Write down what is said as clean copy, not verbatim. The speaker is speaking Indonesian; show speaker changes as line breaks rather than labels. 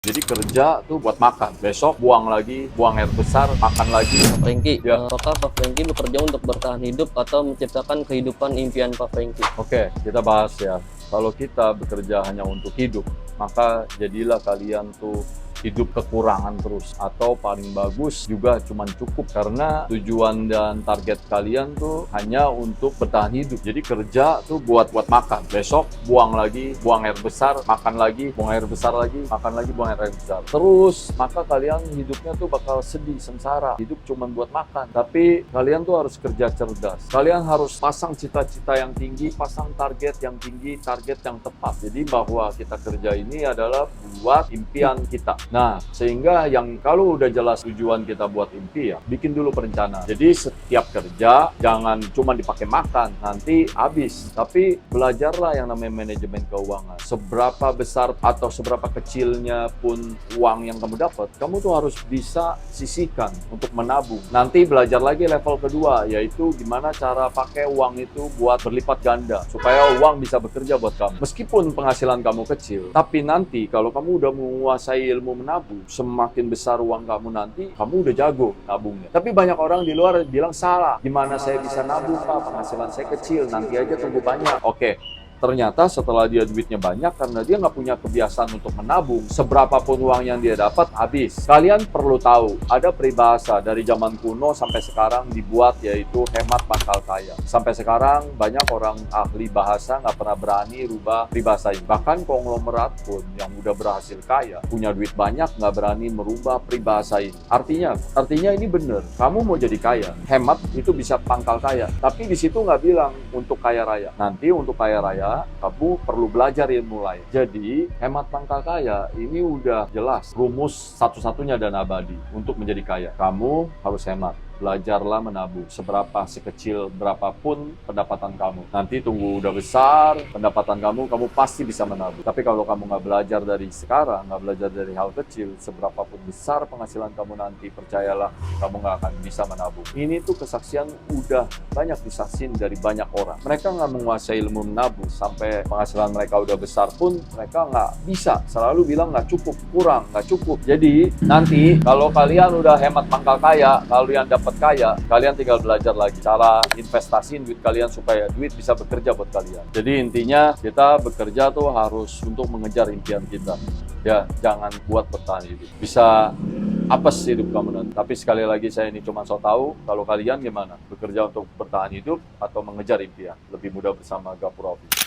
Jadi kerja tuh buat makan, besok buang lagi, buang air besar, makan lagi.
Pak Franky,
Ya.
apakah Pak Franky bekerja untuk bertahan hidup atau menciptakan kehidupan impian Pak Franky?
Oke, kita bahas ya. Kalau kita bekerja hanya untuk hidup, maka jadilah kalian tuh hidup kekurangan terus, atau paling bagus juga cuman cukup, karena tujuan dan target kalian tuh hanya untuk bertahan hidup. Jadi kerja tuh buat makan, besok buang lagi, buang air besar, makan lagi, buang air besar lagi, makan lagi, buang air besar terus, maka kalian hidupnya tuh bakal sedih, sengsara. Hidup cuman buat makan. Tapi kalian tuh harus kerja cerdas, kalian harus pasang cita-cita yang tinggi, pasang target yang tinggi, target yang tepat. Jadi bahwa kita kerja ini adalah buat impian kita. Nah, sehingga yang kalau udah jelas tujuan kita buat impian, bikin dulu perencanaan. Jadi setiap kerja jangan cuma dipakai makan, nanti habis. Tapi belajarlah yang namanya manajemen keuangan. Seberapa besar atau seberapa kecilnya pun uang yang kamu dapat, kamu tuh harus bisa sisihkan untuk menabung. Nanti belajar lagi level kedua, yaitu gimana cara pakai uang itu buat berlipat ganda, supaya uang bisa bekerja buat kamu. Meskipun penghasilan kamu kecil, tapi nanti kalau kamu udah menguasai ilmu menabung, semakin besar uang kamu nanti, kamu udah jago nabungnya. Tapi banyak orang di luar bilang salah. Gimana saya bisa nabung, Pak? Penghasilan saya kecil, nanti aja tunggu banyak. Oke. Ternyata setelah dia duitnya banyak, karena dia nggak punya kebiasaan untuk menabung, seberapapun uang yang dia dapat, habis. Kalian perlu tahu, ada peribahasa dari zaman kuno sampai sekarang dibuat, yaitu hemat pangkal kaya. Sampai sekarang banyak orang ahli bahasa nggak pernah berani rubah peribahasa ini. Bahkan konglomerat pun yang udah berhasil kaya, punya duit banyak, nggak berani merubah peribahasa ini. Artinya ini bener. Kamu mau jadi kaya, hemat itu bisa pangkal kaya. Tapi di situ nggak bilang untuk kaya raya. Nanti untuk kaya raya, kamu perlu belajar ilmu lain. Jadi, hemat pangkal kaya ini udah jelas rumus satu-satunya dan abadi untuk menjadi kaya. Kamu harus hemat. Belajarlah menabung, seberapa sekecil berapapun pendapatan kamu. Nanti tunggu udah besar pendapatan kamu pasti bisa menabung. Tapi kalau kamu nggak belajar dari sekarang, nggak belajar dari hal kecil, seberapapun besar penghasilan kamu nanti, percayalah kamu nggak akan bisa menabung. Ini tuh kesaksian udah banyak disaksin dari banyak orang. Mereka nggak menguasai ilmu menabung, sampai penghasilan mereka udah besar pun mereka nggak bisa, selalu bilang nggak cukup, kurang, nggak cukup. Jadi nanti kalau kalian udah hemat pangkal kaya, kalian dapat kaya, kalian tinggal belajar lagi cara investasiin duit kalian supaya duit bisa bekerja buat kalian. Jadi intinya kita bekerja tuh harus untuk mengejar impian kita. Ya, jangan buat bertahan hidup. Bisa apes hidup kamu nanti. Tapi sekali lagi saya ini cuma so tahu, kalau kalian gimana? Bekerja untuk bertahan hidup atau mengejar impian? Lebih mudah bersama Gapura Office.